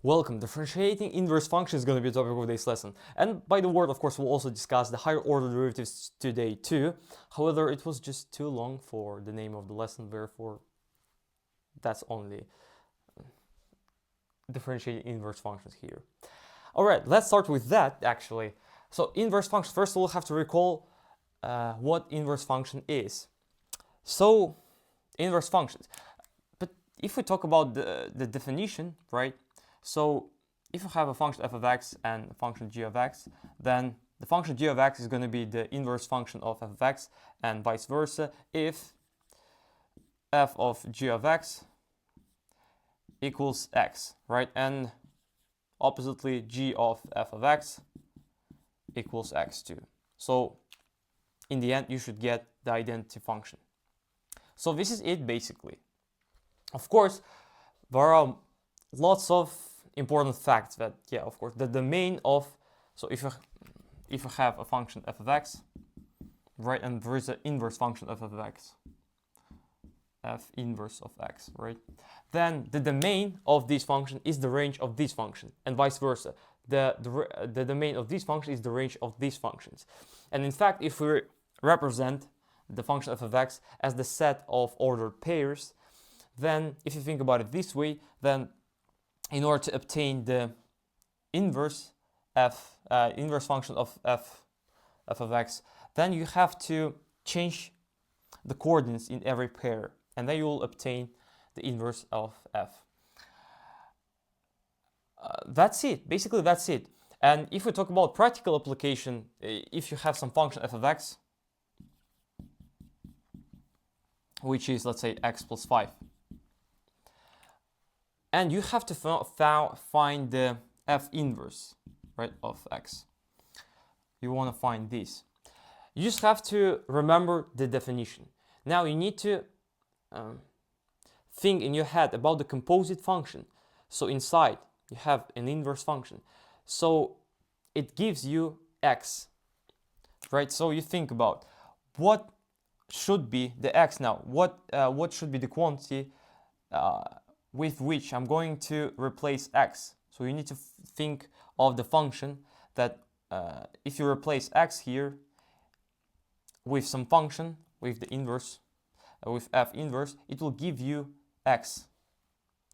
Welcome. Differentiating inverse function is going to be the topic of today's lesson. And by the word, of course, we'll also discuss the higher order derivatives today too. However, it was just too long for the name of the lesson, therefore that's only differentiating inverse functions here. Alright, let's start with that actually. So inverse function, first we'll have to recall what inverse function is. So inverse functions. But if we talk about the definition, right? So if you have a function f of x and a function g of x, then the function g of x is going to be the inverse function of f of x and vice versa if f of g of x equals x, right? And oppositely, g of f of x equals x too. So in the end, you should get the identity function. So this is it basically. Of course, there are lots of important facts that, yeah, of course, the domain of, so if you have a function f of x, right, and there is an inverse function of f of x, f inverse of x, right, then the domain of this function is the range of this function, and vice versa. The domain of this function is the range of these functions. And in fact, if we represent the function f of x as the set of ordered pairs, then if you think about it this way, then in order to obtain the inverse inverse function of f of x, then you have to change the coordinates in every pair, and then you will obtain the inverse of f. That's it. Basically, that's it. And if we talk about practical application, if you have some function f of x, which is, let's say, x plus 5, and you have to find the f inverse, right, of x. You want to find this. You just have to remember the definition. Now you need to think in your head about the composite function. So inside you have an inverse function. So it gives you x, right? So you think about what should be the x now. What should be the quantity with which I'm going to replace x. So you need to think of the function that if you replace x here with some function, with the inverse, with f inverse, it will give you x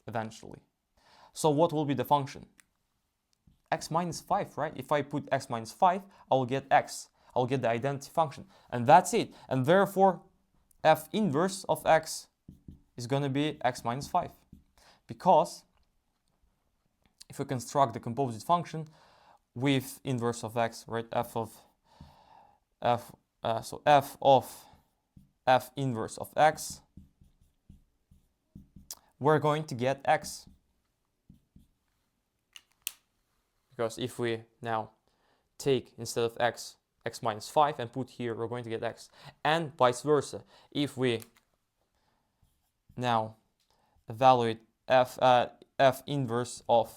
eventually. So what will be the function? X minus 5, right? If I put x minus 5, I will get x. I'll get the identity function. And that's it. And therefore, f inverse of x is going to be x minus 5. Because if we construct the composite function with inverse of x, right, f of f inverse of x, we're going to get x. Because if we now take, instead of x minus 5 and put here, we're going to get x. And vice versa. If we now evaluate f inverse of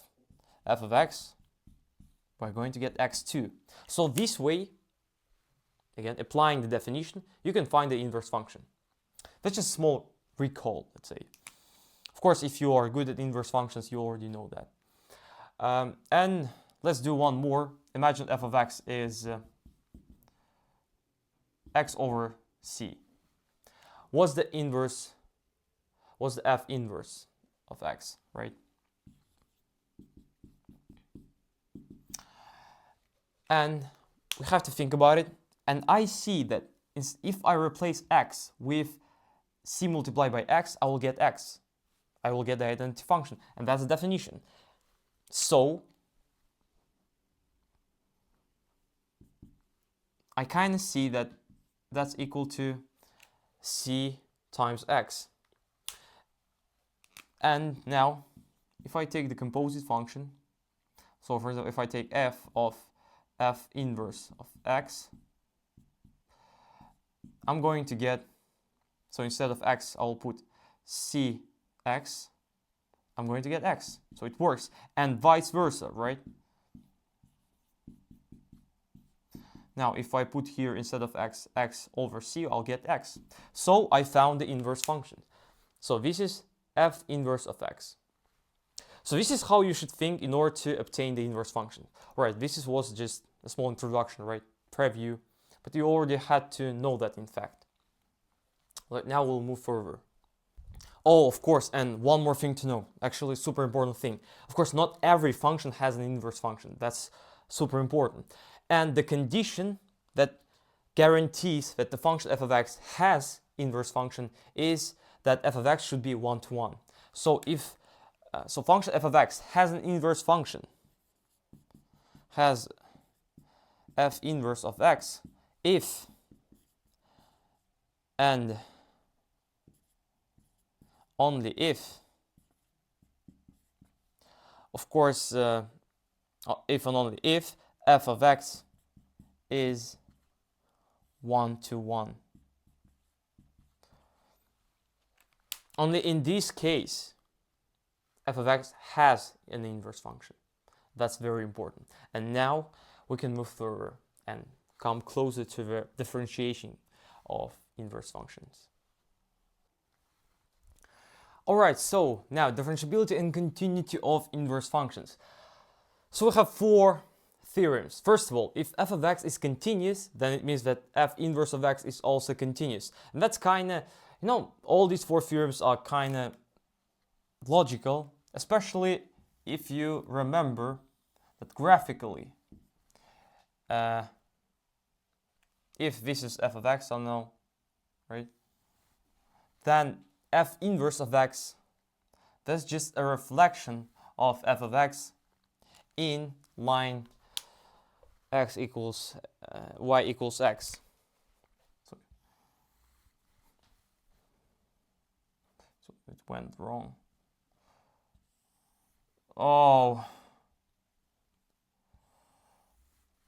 f of x, we're going to get x too. So this way, again, applying the definition, you can find the inverse function. That's just a small recall, let's say. Of course, if you are good at inverse functions, you already know that. And let's do one more. Imagine f of x is x over c. What's the f inverse of x, right? And we have to think about it. And I see that if I replace x with c multiplied by x, I will get x. I will get the identity function. And that's the definition. So I kind of see that that's equal to c times x. And now, if I take the composite function, so for example, if I take f of f inverse of x, I'm going to get, so instead of x, I'll put cx, I'm going to get x. So it works. And vice versa, right? Now, if I put here instead of x, x over c, I'll get x. So I found the inverse function. So this is f inverse of x. So this is how you should think in order to obtain the inverse function. Right, this was just a small introduction, right, preview, but you already had to know that in fact. Right, now we'll move further. Oh, of course, and one more thing to know, actually super important thing. Of course, not every function has an inverse function. That's super important. And the condition that guarantees that the function f of x has inverse function is that f of x should be 1-to-1. So if function f of x has an inverse function, has f inverse of x if and only if, of course, if and only if f of x is 1-to-1. Only in this case, f of x has an inverse function. That's very important. And now we can move further and come closer to the differentiation of inverse functions. Alright, so now differentiability and continuity of inverse functions. So we have 4 theorems. First of all, if f of x is continuous, then it means that f inverse of x is also continuous. And that's kind of, all these 4 theorems are kind of logical, especially if you remember that graphically, if this is f of x, I don't know, right? Then f inverse of x, that's just a reflection of f of x in line x equals y equals x. So it went wrong. Oh,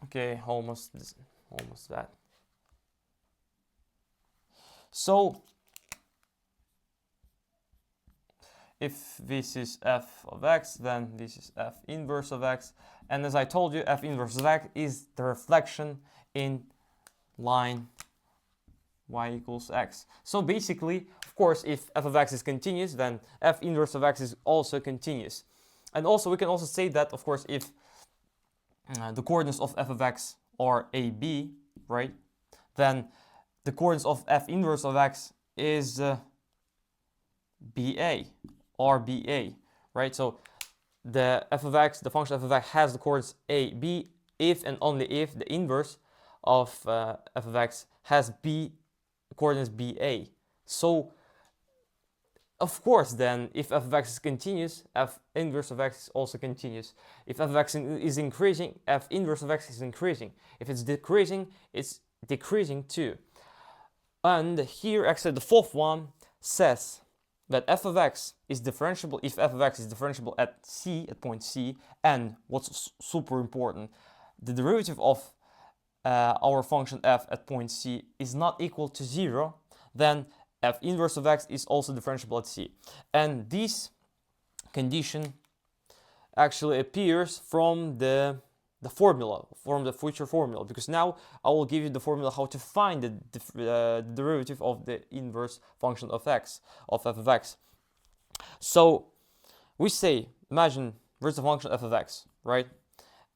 okay, almost that. So if this is f of x, then this is f inverse of x. And as I told you, f inverse of x is the reflection in line y equals x. So basically, of course, if f of x is continuous, then f inverse of x is also continuous. And also, we can also say that, of course, if the coordinates of f of x are a, b, right, then the coordinates of f inverse of x is ba. RBA, right? So the f of x, the function f of x has the coordinates a, b, if and only if the inverse of f of x has b coordinates ba. So of course then, if f of x is continuous, f inverse of x is also continuous. If f of x is increasing, f inverse of x is increasing. If it's decreasing, it's decreasing too. And here actually the 4th one says that f of x is differentiable if f of x is differentiable at c, at point c, and what's super important, the derivative of our function f at point c is not equal to 0, then f inverse of x is also differentiable at c. And this condition actually appears from the formula, from the future formula, because now I will give you the formula how to find the derivative of the inverse function of x, of f of x. So we say, imagine there's a function f of x, right?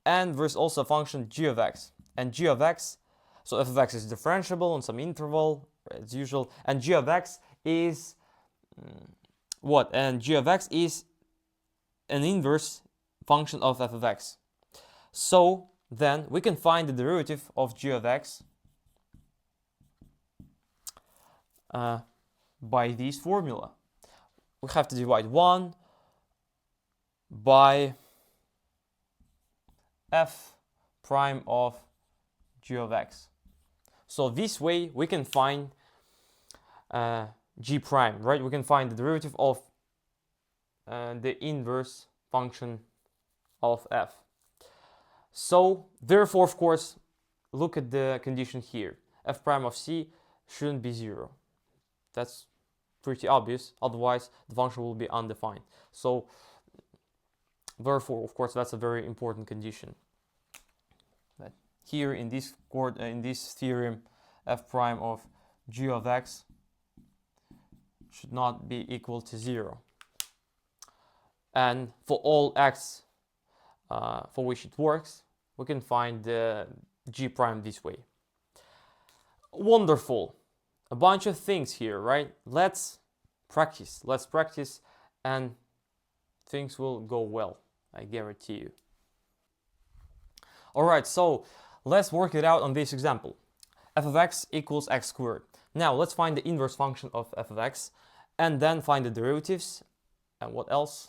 And there's also a function g of x. And g of x, so f of x is differentiable on some interval, as usual, and g of x is what? And g of x is an inverse function of f of x. So then we can find the derivative of g of x by this formula. We have to divide 1 by f prime of g of x. So this way we can find g prime, right? We can find the derivative of the inverse function of f. So therefore, of course, look at the condition here. F prime of c shouldn't be 0. That's pretty obvious, otherwise the function will be undefined. So therefore, of course, that's a very important condition. That here in this theorem, f prime of g of x should not be equal to 0. and for all x for which it works, we can find the g prime this way. Wonderful. A bunch of things here, right? Let's practice. Let's practice and things will go well, I guarantee you. Alright, so let's work it out on this example. F of x equals x squared. Now let's find the inverse function of f of x and then find the derivatives. And what else?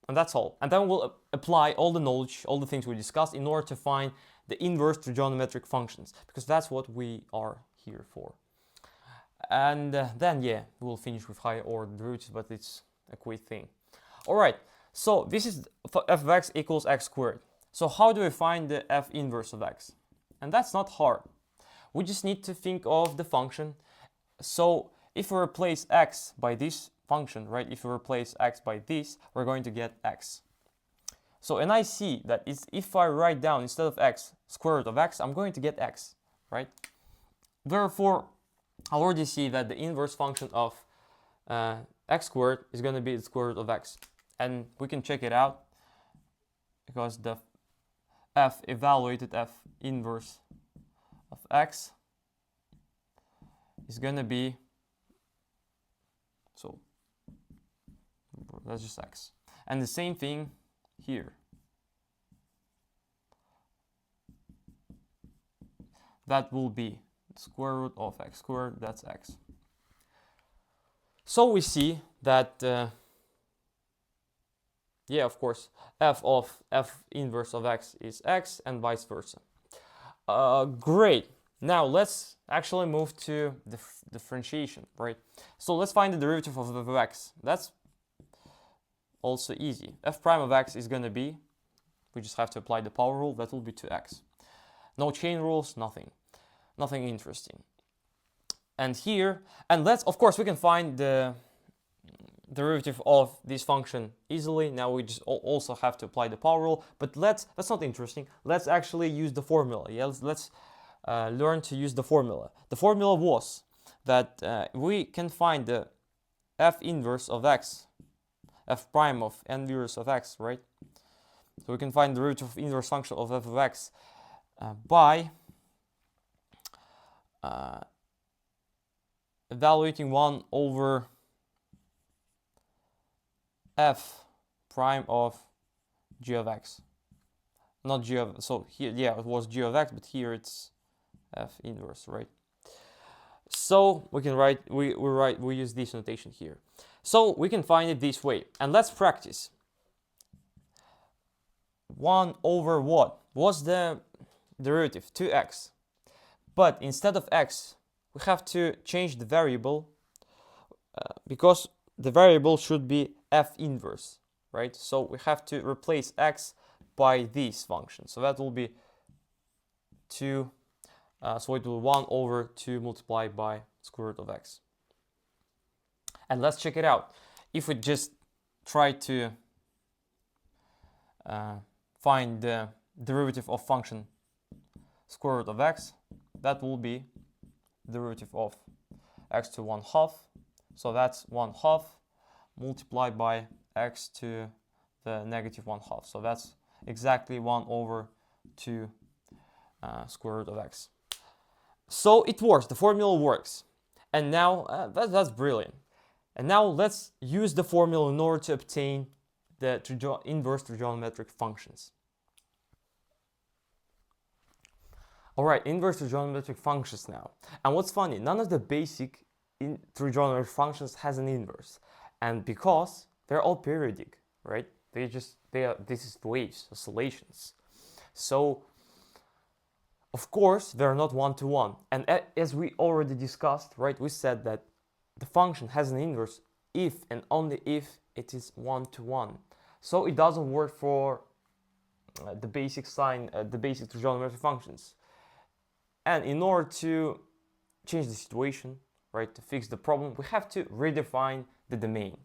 And that's all. And then we'll apply all the knowledge, all the things we discussed in order to find the inverse trigonometric functions, because that's what we are here for. And then, yeah, we'll finish with higher order derivatives, but it's a quick thing. All right, so this is f of x equals x squared. So how do we find the f inverse of x? And that's not hard. We just need to think of the function. So if we replace x by this function, right? If we replace x by this, we're going to get x. So, and I see that if I write down instead of x, square root of x, I'm going to get x, right? Therefore, I already see that the inverse function of x squared is going to be the square root of x. And we can check it out because the f evaluated f inverse of x is going to be, so that's just x. And the same thing here. That will be the square root of x squared, that's x. So we see that, yeah, of course, f of f inverse of x is x and vice versa. Great. Now let's actually move to the differentiation, right? So let's find the derivative of f of x. That's also easy. F prime of x is going to be, we just have to apply the power rule, that will be 2x. No chain rules, nothing interesting. And here, and let's, of course, we can find the derivative of this function easily. Now we just also have to apply the power rule, but that's not interesting. Let's actually use the formula. Yeah, let's learn to use the formula. The formula was that we can find the f inverse of x, f prime of inverse of x, right? So we can find the derivative of inverse function of f of x by evaluating 1 over f prime of g of x. Not g of, so here, yeah, it was g of x, but here it's f inverse, right? So we can write, we use this notation here. So we can find it this way, and let's practice. 1 over what? What's the derivative? 2x. But instead of x, we have to change the variable because the variable should be f inverse, right? So we have to replace x by this function. So that will be 2, so it will be 1 over 2 multiplied by square root of x. And let's check it out. If we just try to find the derivative of function square root of x, that will be derivative of x to 1/2. So that's 1/2 multiplied by x to the negative 1/2. So that's exactly 1 over 2 square root of x. So it works, the formula works. And now, that's brilliant. And now let's use the formula in order to obtain the inverse trigonometric functions. Alright, inverse trigonometric functions now. And what's funny, none of the basic trigonometric functions has an inverse. And because they're all periodic, right? This is waves, oscillations. So, of course, they're not one-to-one. And as we already discussed, right, we said that the function has an inverse if and only if it is one-to-one. So it doesn't work for the basic trigonometric functions. And in order to change the situation, right, to fix the problem, we have to redefine the domain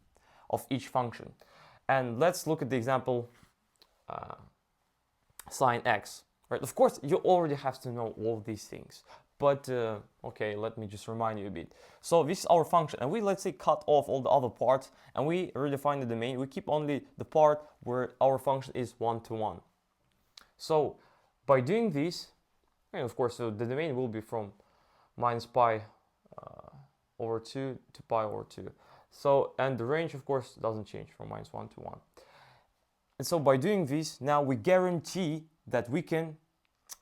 of each function. And let's look at the example sine x, right? Of course, you already have to know all these things, But okay, let me just remind you a bit. So this is our function, and we, let's say, cut off all the other parts, and we redefine the domain. We keep only the part where our function is 1-to-1. So by doing this, and of course, so the domain will be from minus pi over 2 to pi over 2. So, and the range, of course, doesn't change from -1 to 1. And so by doing this, now we guarantee that we can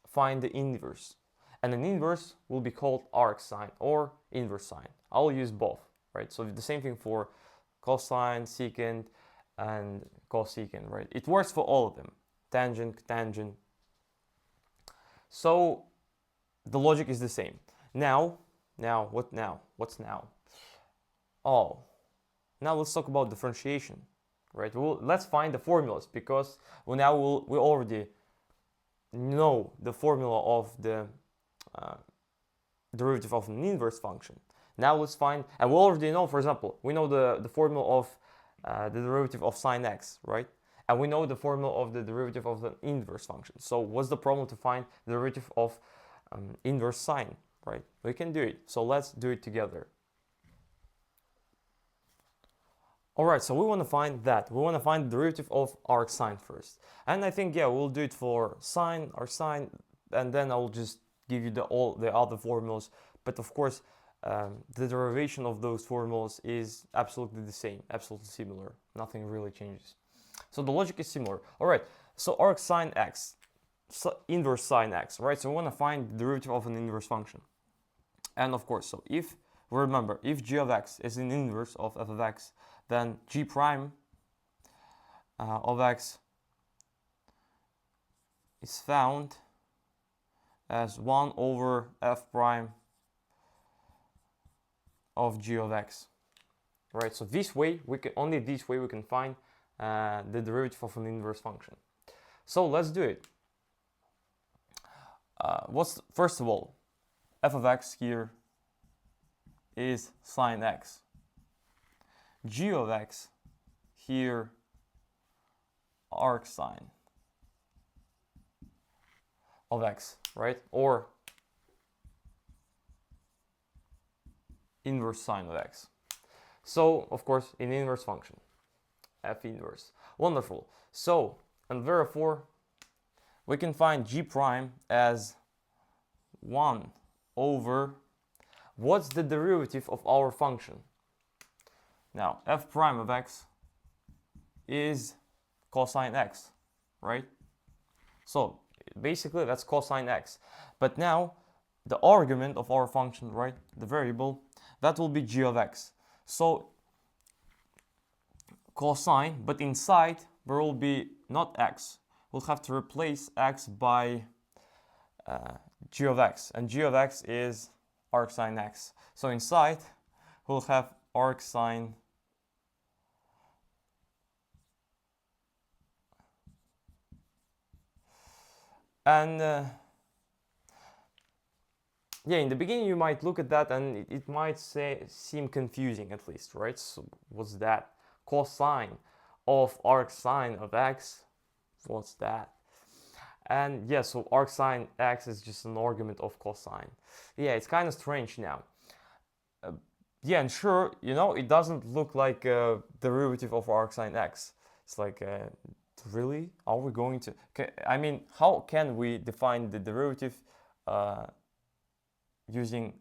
find the inverse. And an inverse will be called arcsine or inverse sine. I'll use both, right? So the same thing for cosine, secant, and cosecant, right? It works for all of them. Tangent, tangent. So the logic is the same. Now, what now? What's now? Oh, now let's talk about differentiation, right? Let's find the formulas, because we already know the formula of the derivative of an inverse function. Now let's find, and we already know, for example, we know the formula of the derivative of sine x, right? And we know the formula of the derivative of the inverse function. So what's the problem to find the derivative of inverse sine, right? We can do it. So let's do it together. All right, so we want to find that. We want to find the derivative of arcsine first. And I think, yeah, we'll do it for sine, arcsine, and then I'll just give you all the other formulas. But of course, the derivation of those formulas is absolutely the same, absolutely similar. Nothing really changes. So the logic is similar. All right, so arcsine x, so inverse sine x, right? So we want to find the derivative of an inverse function. And of course, so if we remember, if g of x is an inverse of f of x, then g prime of x is found as 1 over f prime of g of x, right? So this way, only this way we can find the derivative of an inverse function. So let's do it. First of all, f of x here is sine x. G of x here arcsine of x, right? Or inverse sine of x. So, of course, in inverse function, f inverse. Wonderful. So, and therefore, we can find g prime as 1 over, what's the derivative of our function? Now, f prime of x is cosine x, right? So, basically, that's cosine x. But now, the argument of our function, right, the variable, that will be g of x. So, cosine, but inside, there will be not x. We'll have to replace x by g of x. And g of x is arcsine x. So, inside, we'll have arcsine and yeah, in the beginning you might look at that and it might seem confusing, at least, right? So what's that? Cosine of arcsine of x, what's that? And yeah, so arcsine x is just an argument of cosine. Yeah, it's kind of strange now. Yeah, and sure, you know, it doesn't look like a derivative of arcsine x. It's like, really? Are we going to... I mean, how can we define the derivative using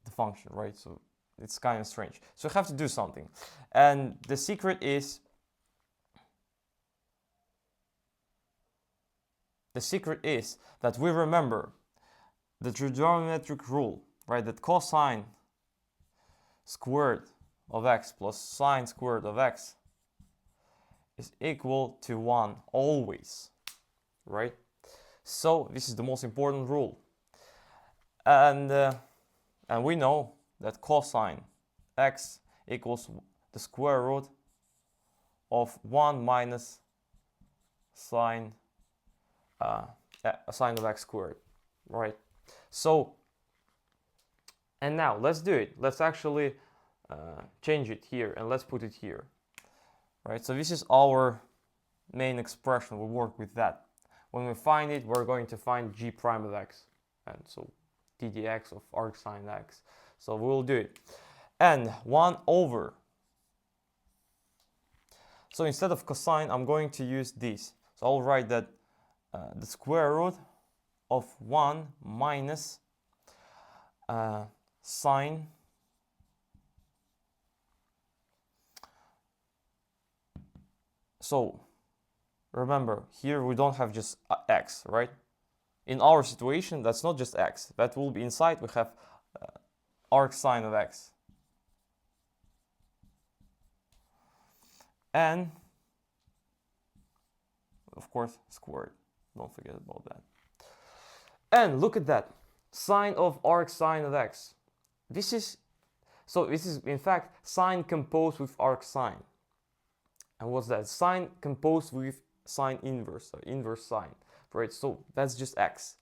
the function, right? So it's kind of strange. So we have to do something. And the secret is... The secret is that we remember the trigonometric rule, right? That cosine squared of x plus sine squared of x is equal to 1 always, right? So this is the most important rule. And we know that cosine x equals the square root of 1 minus sine of x squared, right? So, and now let's do it. Let's actually change it here and let's put it here, right? So this is our main expression. We'll work with that. When we find it, we're going to find g prime of x. And so ddx of arcsine x. So we'll do it. And 1 over. So instead of cosine, I'm going to use this. So I'll write that the square root of 1 minus sine So remember, here we don't have just x, right? In our situation, that's not just x. That will be inside, we have arcsine of x. And, of course, squared. Don't forget about that. And look at that. Sine of arcsine of x. This is in fact sine composed with arcsine. And what's that? Sine composed with sine inverse, or inverse sine, right? So that's just x,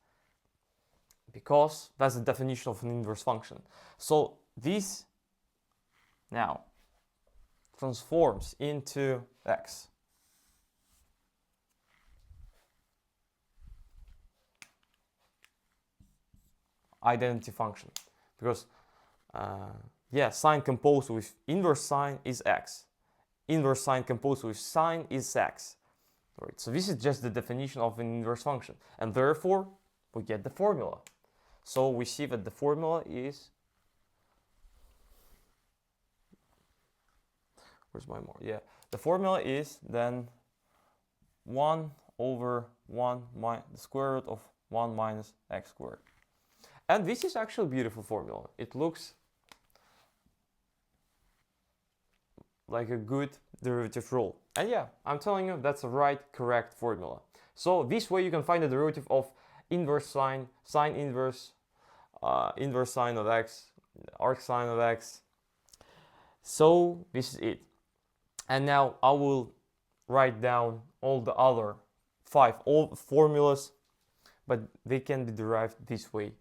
because that's the definition of an inverse function. So this now transforms into x. Identity function, because yeah, sine composed with inverse sine is x. Inverse sine composed with sine is x. Right, so this is just the definition of an inverse function, and therefore we get the formula. So we see that the formula is, where's my more? Yeah, the formula is then 1 over 1 minus the square root of 1 minus x squared. And this is actually a beautiful formula. It looks like a good derivative rule. And yeah, I'm telling you, that's the right, correct formula. So this way you can find the derivative of inverse sine, sine inverse, inverse sine of x, arcsine of x. So this is it. And now I will write down all the other 5 old formulas, but they can be derived this way,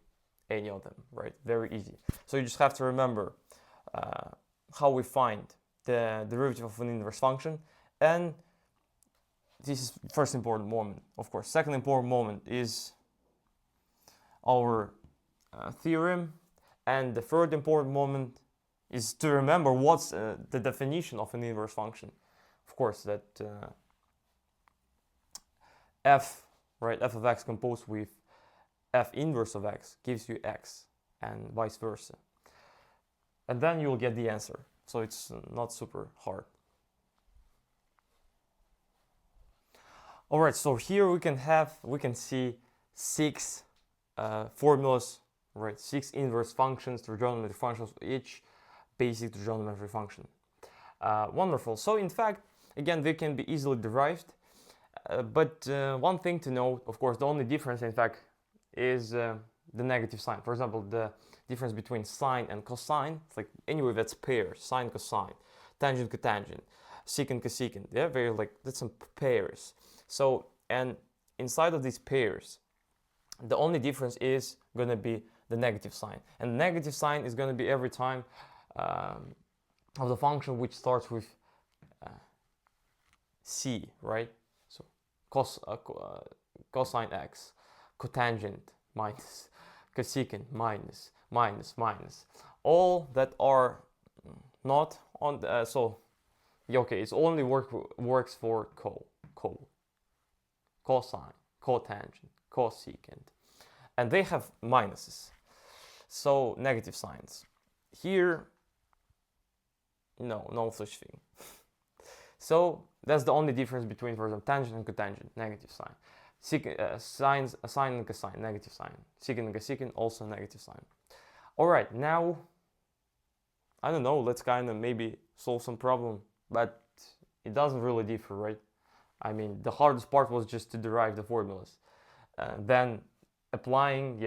any of them, right? Very easy. So you just have to remember how we find the derivative of an inverse function, and this is first important moment, of course. Second important moment is our theorem, and the third important moment is to remember what's the definition of an inverse function. Of course, that f, right, f of x composed with f inverse of x gives you x, and vice versa. And then you will get the answer. So it's not super hard. All right, so here we can see 6 formulas, right? 6 inverse functions, trigonometric functions for each basic trigonometric function. Wonderful. So in fact, again, they can be easily derived. But one thing to note, of course, the only difference, in fact, is the negative sign. For example, the difference between sine and cosine, it's like anyway that's pairs, sine cosine, tangent cotangent, secant cosecant. Yeah, very like that's some pairs. So, and inside of these pairs, the only difference is going to be the negative sign, and the negative sign is going to be every time of the function which starts with c, right? So cosine x, cotangent minus, cosecant minus, minus, minus, all that are not on the, so yeah, okay, it's only works for cosine, cotangent, cosecant, and they have minuses, so negative signs. Here, no such thing. So that's the only difference between, for example, tangent and cotangent, negative sign. Sine and cosine, negative sign. Secant and cosecant, also negative sign. All right, now, I don't know, let's kind of maybe solve some problem, but it doesn't really differ, right? I mean, the hardest part was just to derive the formulas. Then applying,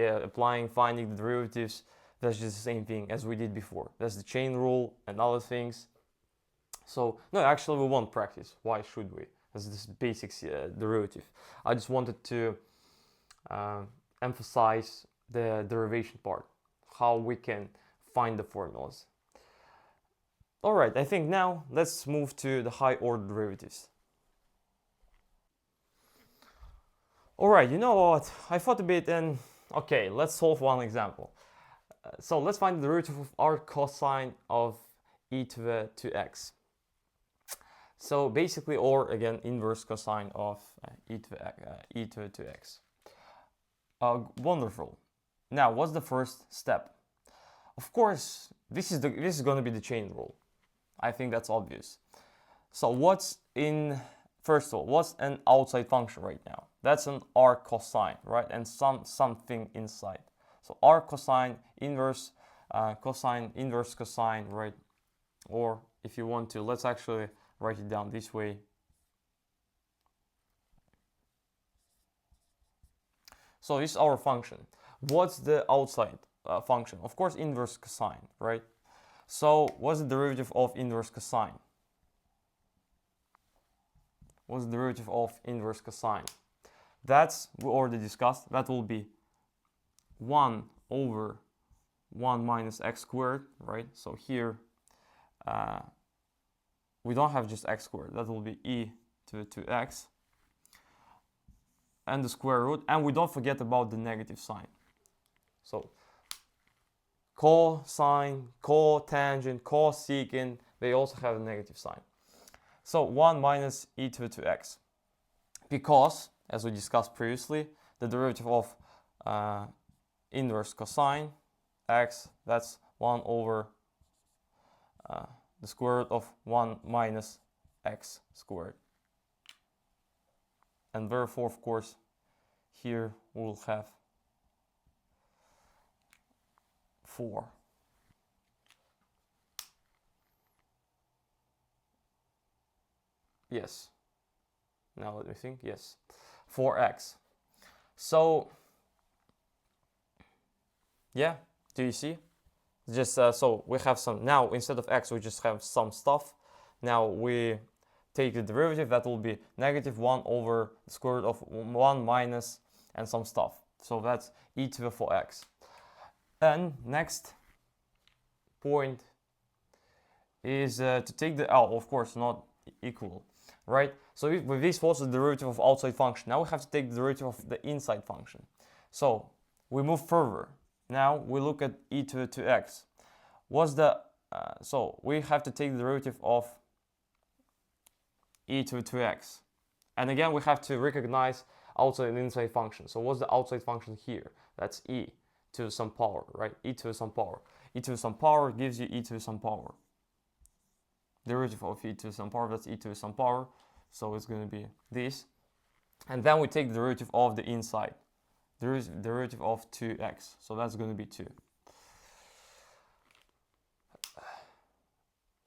finding the derivatives, that's just the same thing as we did before. That's the chain rule and other things. So, no, actually we won't practice. Why should we? As this basic derivative. I just wanted to emphasize the derivation part, how we can find the formulas. All right, I think now let's move to the high order derivatives. All right, you know what? I thought a bit and okay, let's solve one example. So let's find the derivative of arc cosine of e to the 2x. So basically, or again, inverse cosine of e to the 2x. Wonderful. Now, what's the first step? Of course, this is going to be the chain rule. I think that's obvious. So first of all, what's an outside function right now? That's an arc cosine, right? And something inside. So arc cosine, inverse cosine, inverse cosine, right? Or if you want to, let's actually write it down this way. So this is our function. What's the outside function? Of course, inverse cosine, right? So what's the derivative of inverse cosine? What's the derivative of inverse cosine? We already discussed. That will be 1 over 1 minus x squared, right? So here we don't have just x squared. That will be e to the 2x. And the square root. And we don't forget about the negative sign. So cosine, cotangent, cosecant, they also have a negative sign. So 1 minus e to the 2x. Because, as we discussed previously, the derivative of inverse cosine x, that's 1 over the square root of 1 minus x squared. And therefore, of course, here we'll have 4. Yes. Now let me think. Yes. 4x. So, yeah, do you see? Just so we have some, now instead of x we just have some stuff. Now we take the derivative, that will be negative 1 over the square root of 1 minus and some stuff. So that's e to the 4x. And next point is to take the L, of course, not equal, right? So with this was the derivative of outside function. Now we have to take the derivative of the inside function. So we move further. Now we look at e to the 2x. So we have to take the derivative of e to the 2x. And again, we have to recognize outside and inside function. So what's the outside function here? That's e to some power, right? E to some power. E to some power gives you e to some power. Derivative of e to some power, that's e to some power. So it's going to be this. And then we take the derivative of the inside. Derivative of 2x. So that's going to be 2.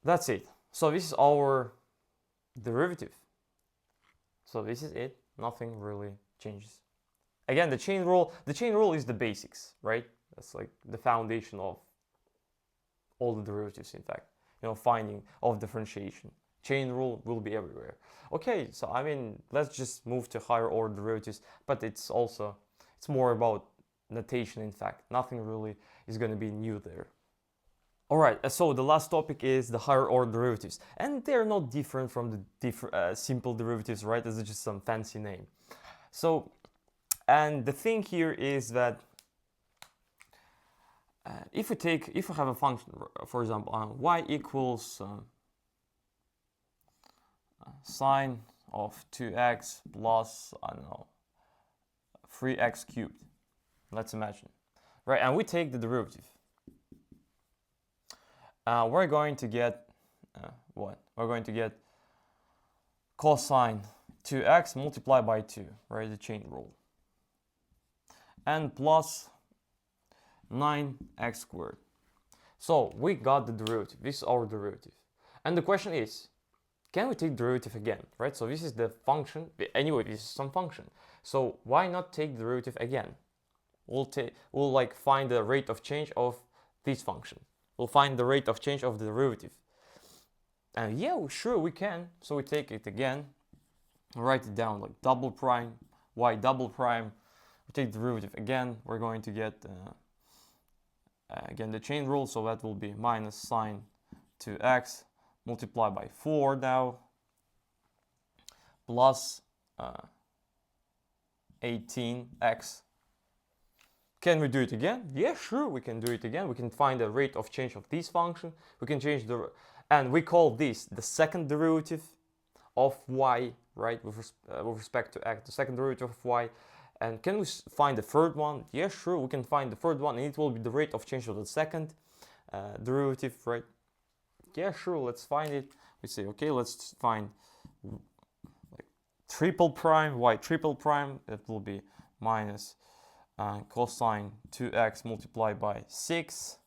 That's it. So this is our derivative. So this is it. Nothing really changes. Again, the chain rule is the basics, right? That's like the foundation of all the derivatives, in fact. Finding of differentiation. Chain rule will be everywhere. Okay, so I mean, let's just move to higher order derivatives, but it's more about notation, in fact. Nothing really is going to be new there. Alright, so the last topic is the higher order derivatives. And they're not different from the simple derivatives, right? It's just some fancy name. So, and the thing here is that if we have a function, for example, y equals sine of 2x plus, I don't know, 3x cubed. Let's imagine, right? And we take the derivative. We're going to get what? We're going to get cosine 2x multiplied by 2, right? The chain rule. And plus 9x squared. So we got the derivative. This is our derivative. And the question is, can we take derivative again, right? So this is the function. Anyway, this is some function. So why not take derivative again? We'll like find the rate of change of this function. We'll find the rate of change of the derivative. And yeah, sure we can. So we take it again, write it down like double prime, y double prime. We take the derivative again. We're going to get again the chain rule. So that will be minus sine 2x multiplied by 4 now, plus 18x Can we do it again? Yeah, sure, we can do it again. We can find the rate of change of this function. We can change and we call this the second derivative of y, right, with respect to x, the second derivative of y. And can we find the third one? Yeah, sure, we can find the third one, and it will be the rate of change of the second derivative, right? Yeah, sure, let's find it. We say, okay, let's find like triple prime, y triple prime. It will be minus cosine 2x multiplied by 6.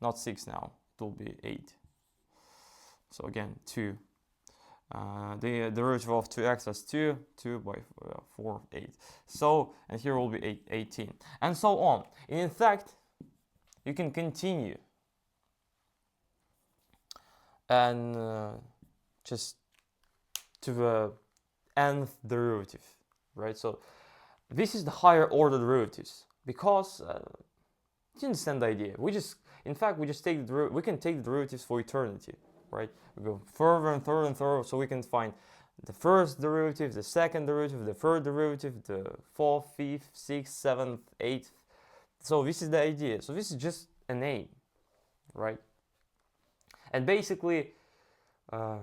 Not 6 now, it will be 8. So again, 2. The derivative of 2x is 2, 2 by 4, 8. So, and here will be 18. And so on. And in fact, you can continue and just to the nth derivative, right? So this is the higher order derivatives, because you understand the idea. We just take we can take the derivatives for eternity, right? We go further and further and further, so we can find the first derivative, the second derivative, the third derivative, the fourth, fifth, sixth, seventh, eighth. So this is the idea. So this is just a name, right? And basically, okay,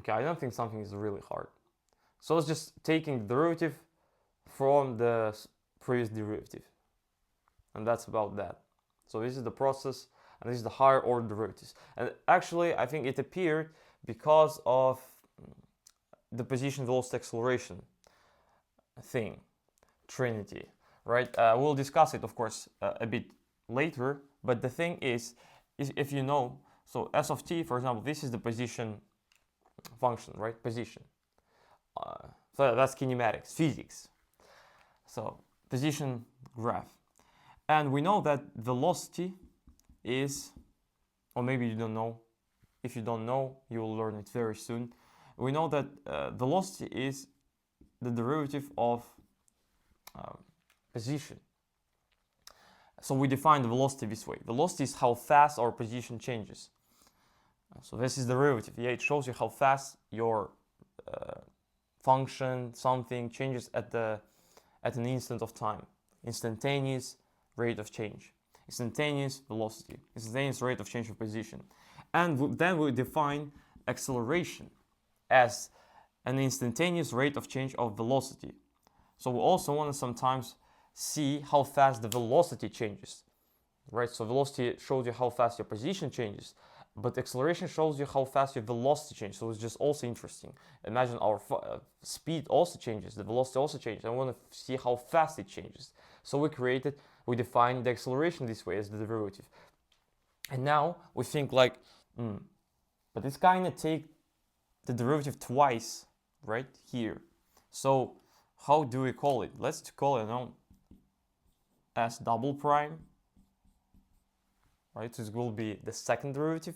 I don't think something is really hard. So it's just taking the derivative from the previous derivative, and that's about that. So this is the process, and this is the higher order derivatives. And actually, I think it appeared because of the position velocity acceleration thing, trinity, right? We'll discuss it, of course, a bit later, but the thing is if you know, so s of t, for example, this is the position function, right? Position. So that's kinematics, physics. So position graph. And we know that velocity is, or maybe you don't know. If you don't know, you will learn it very soon. We know that velocity is the derivative of position. So we define the velocity this way. Velocity is how fast our position changes. So this is the derivative. Yeah, it shows you how fast your function, something changes at an instant of time. Instantaneous rate of change. Instantaneous velocity. Instantaneous rate of change of position. And then we define acceleration as an instantaneous rate of change of velocity. So we also want to sometimes see how fast the velocity changes, right? So velocity shows you how fast your position changes, but acceleration shows you how fast your velocity changes. So it's just also interesting. Imagine our speed also changes, the velocity also changes. I want to see how fast it changes. So we defined the acceleration this way as the derivative. And now we think like, but it's kind of take the derivative twice, right, here. So how do we call it? Let's call it s double prime, right? So it will be the second derivative.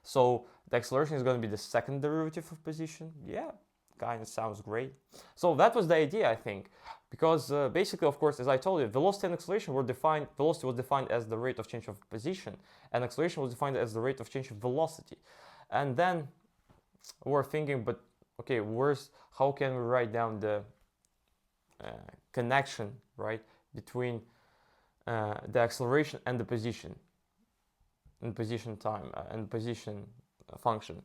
So the acceleration is going to be the second derivative of position. Yeah, kind of sounds great. So that was the idea, I think, because basically, of course, as I told you, velocity and acceleration were defined. Velocity was defined as the rate of change of position, and acceleration was defined as the rate of change of velocity. And then we're thinking, but okay, how can we write down the connection, right, between the acceleration and the position, and position time and position function?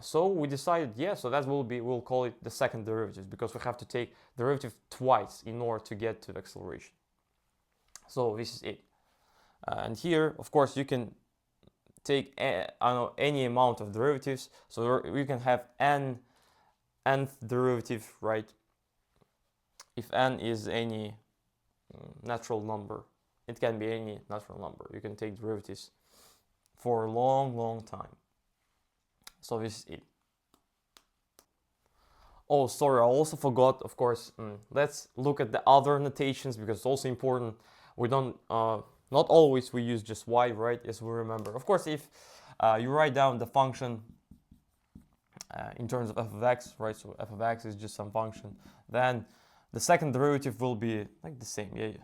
So we decided, yeah, so that we'll call it the second derivative, because we have to take derivative twice in order to get to the acceleration. So this is it. And here, of course, you can take any amount of derivatives. So you can have nth derivative, right? If n is any natural number, it can be any natural number. You can take derivatives for a long, long time. So this is it. Oh, sorry, I also forgot, of course. Let's look at the other notations, because it's also important. We don't, not always we use just y, right, as we remember. Of course, if you write down the function in terms of f of x, right, so f of x is just some function, then the second derivative will be like the same. Yeah.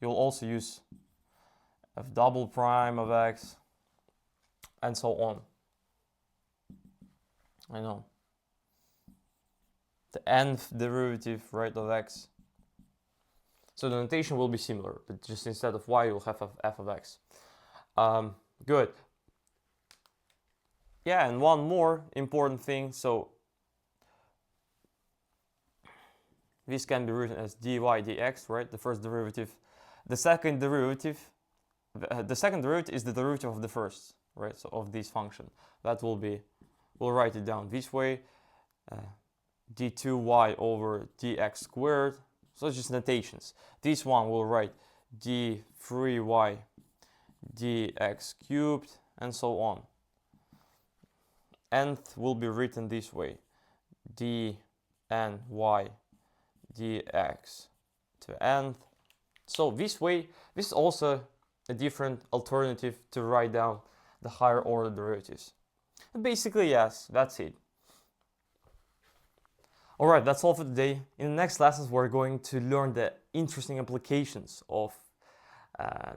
You'll also use f double prime of x, and so on. I know. The nth derivative, right, of x. So the notation will be similar, but just instead of y, you'll have f of x. Good. Yeah, and one more important thing. So this can be written as dy dx, right? The first derivative. The second derivative, the second derivative is the derivative of the first, right? So of this function. That will be, we'll write it down this way. D2y over dx squared. So it's just notations. This one we'll write d3y dx cubed and so on. Nth will be written this way, dny dx to nth. So this way, this is also a different alternative to write down the higher order derivatives. And basically, yes, that's it. Alright, that's all for today. In the next lessons, we're going to learn the interesting applications of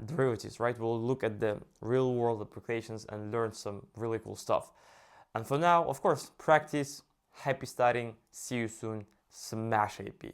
derivatives, right? We'll look at the real world applications and learn some really cool stuff. And for now, of course, practice, happy studying, see you soon, smash AP.